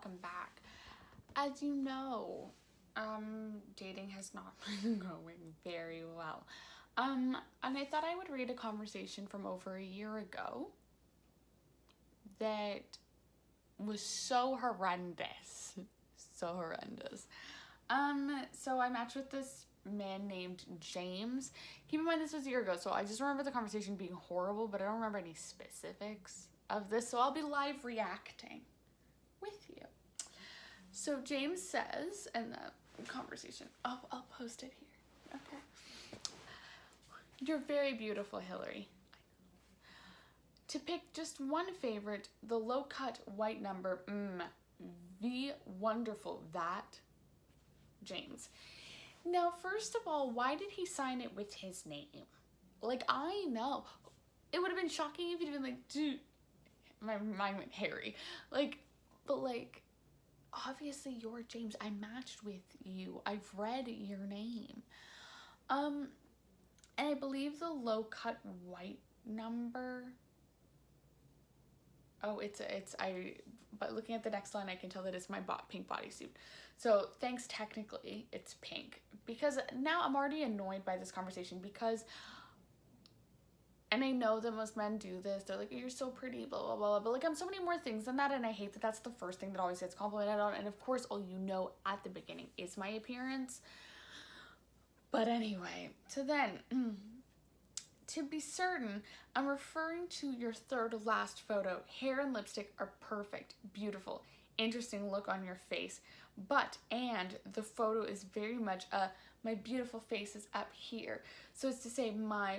welcome back. As you know, dating has not been going very well. And I thought I would read a conversation from over a year ago that was so horrendous. So horrendous. So I matched with this man named James. Keep in mind this was a year ago, so I just remember the conversation being horrible, but I don't remember any specifics of this, so I'll be live reacting with you. So James says in the conversation, I'll post it here. Okay. You're very beautiful, Hillary. To pick just one favorite, the low-cut white number, the wonderful, that, James. Now, first of all, why did he sign it with his name? Like, I know. It would have been shocking if he'd been like, dude, my mind went Harry. Like, but like, obviously you're James. I matched with you. I've read your name. And I believe the low-cut white number, but looking at the next line, I can tell that it's my pink bodysuit. So thanks, technically, it's pink. Because now I'm already annoyed by this conversation because, and I know that most men do this, they're like, you're so pretty, blah, blah, blah, but like, I'm so many more things than that, and I hate that that's the first thing that always gets complimented on, and of course, all you know at the beginning is my appearance. But anyway, so then, to be certain, I'm referring to your third last photo. Hair and lipstick are perfect, beautiful, interesting look on your face. And the photo is very much my beautiful face is up here. So it's to say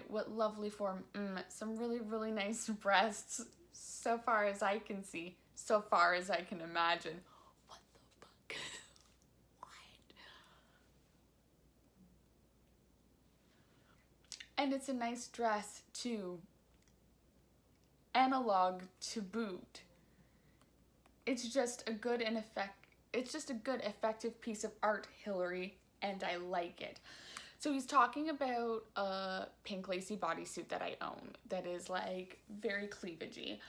what lovely form, some really, really nice breasts, so far as I can see, so far as I can imagine. What the fuck? What? And it's a nice dress too. Analog to boot. It's just a good effective piece of art, Hillary, and I like it. So he's talking about a pink lacy bodysuit that I own that is like very cleavagey.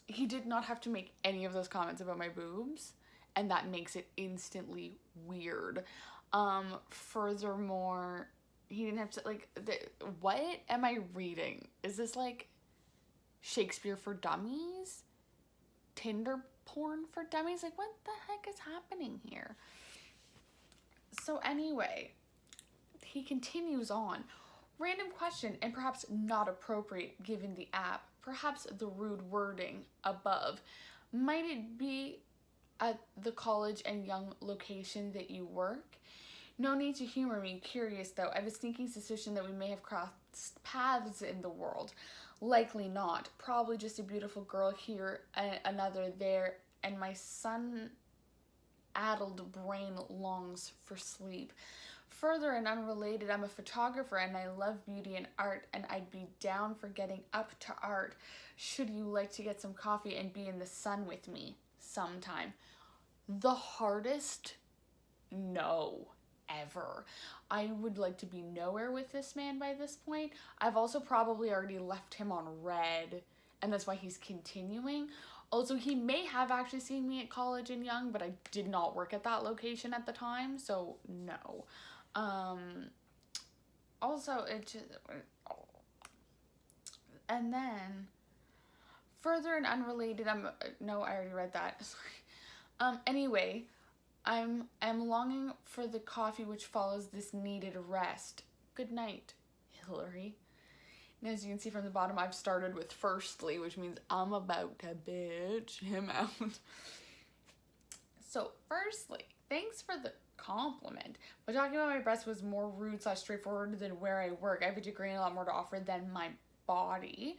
He did not have to make any of those comments about my boobs, and that makes it instantly weird. Furthermore, he didn't have to, like, what am I reading? Is this like Shakespeare for dummies? Tinder porn for dummies? Like, what the heck is happening here? So anyway, he continues on. Random question, and perhaps not appropriate given the app, perhaps the rude wording above. Might it be at the college and young location that you work? No need to humor me, curious though. I have a sneaking suspicion that we may have crossed paths in the world. Likely not. Probably just a beautiful girl here, another there, and my sun-addled brain longs for sleep. Further and unrelated, I'm a photographer and I love beauty and art, and I'd be down for getting up to art. Should you like to get some coffee and be in the sun with me sometime? The hardest no ever. I would like to be nowhere with this man by this point. I've also probably already left him on red, and that's why he's continuing. Also, he may have actually seen me at college and young, but I did not work at that location at the time, so no. Also, it just, and then further and unrelated, no, I already read that. Anyway, I'm longing for the coffee which follows this needed rest. Good night, Hillary. And as you can see from the bottom, I've started with firstly, which means I'm about to bitch him out. So firstly, thanks for the compliment. But talking about my breasts was more rude / straightforward than where I work. I have a degree and a lot more to offer than my body.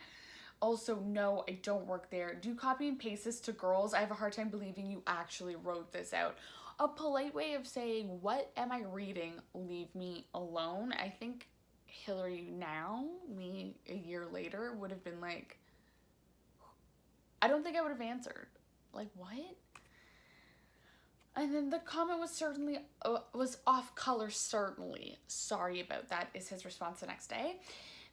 Also, no, I don't work there. Do you copy and paste this to girls? I have a hard time believing you actually wrote this out. A polite way of saying, what am I reading? Leave me alone. I think Hillary now, me a year later, would have been like, I don't think I would have answered. Like, what? And then the comment was certainly, was off color, certainly. Sorry about that, is his response the next day.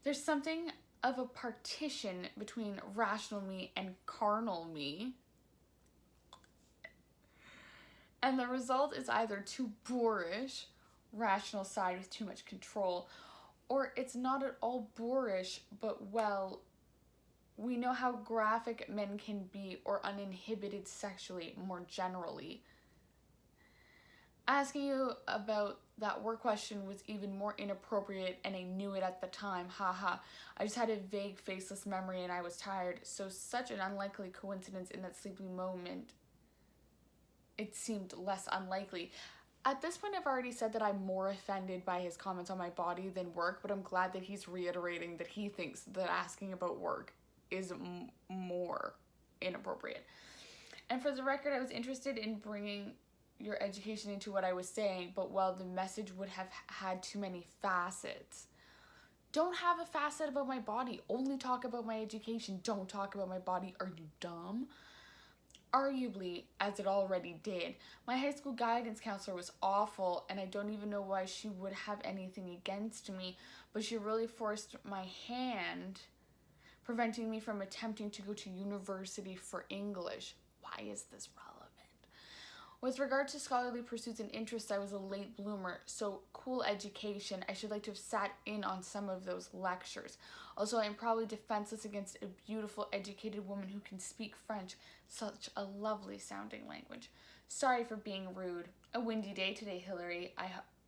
There's something of a partition between rational me and carnal me. And the result is either too boorish, rational side with too much control, or it's not at all boorish, but well, we know how graphic men can be or uninhibited sexually more generally. Asking you about that work question was even more inappropriate and I knew it at the time. Haha. I just had a vague faceless memory and I was tired. So such an unlikely coincidence in that sleepy moment. It seemed less unlikely. At this point, I've already said that I'm more offended by his comments on my body than work, but I'm glad that he's reiterating that he thinks that asking about work is more inappropriate. And for the record, I was interested in bringing your education into what I was saying, but well, the message would have had too many facets. Don't have a facet about my body. Only talk about my education. Don't talk about my body. Are you dumb? Arguably, as it already did. My high school guidance counselor was awful, and I don't even know why she would have anything against me, but she really forced my hand, preventing me from attempting to go to university for English. Why is this relevant? With regard to scholarly pursuits and interests, I was a late bloomer, so cool education. I should like to have sat in on some of those lectures. Also, I am probably defenseless against a beautiful, educated woman who can speak French, such a lovely sounding language. Sorry for being rude. A windy day today, Hillary.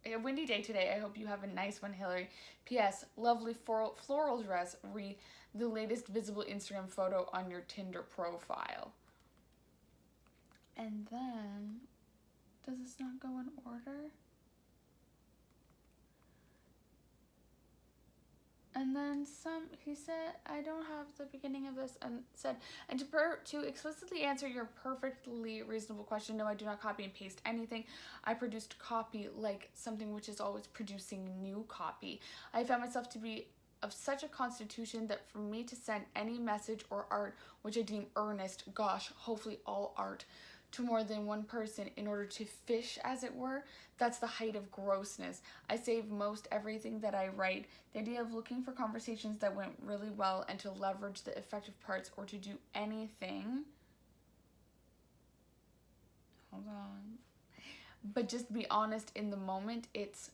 A windy day today. I hope you have a nice one, Hillary. P.S. Lovely floral dress. Re the latest visible Instagram photo on your Tinder profile. And then, does this not go in order? And then he said, I don't have the beginning of this, and said, and to explicitly answer your perfectly reasonable question, no, I do not copy and paste anything. I produced copy like something which is always producing new copy. I found myself to be of such a constitution that for me to send any message or art which I deem earnest, gosh, hopefully all art, to more than one person in order to fish, as it were, that's the height of grossness. I save most everything that I write. The idea of looking for conversations that went really well and to leverage the effective parts or to do anything. Hold on. But just to be honest, in the moment,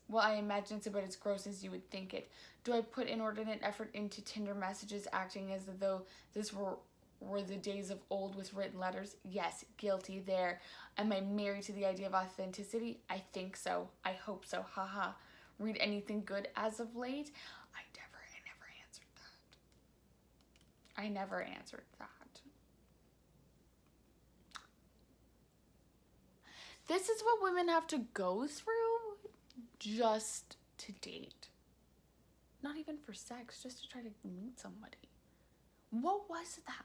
well, I imagine it's about as gross as you would think it. Do I put inordinate effort into Tinder messages, acting as though this were the days of old with written letters? Yes, guilty there. Am I married to the idea of authenticity? I think so. I hope so. Haha. Read anything good as of late? I never answered that. I never answered that. This is what women have to go through just to date. Not even for sex, just to try to meet somebody. What was that?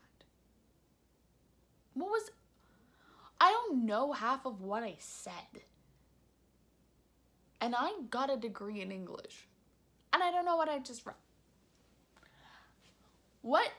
I don't know half of what I said. And I got a degree in English. And I don't know what I just read. What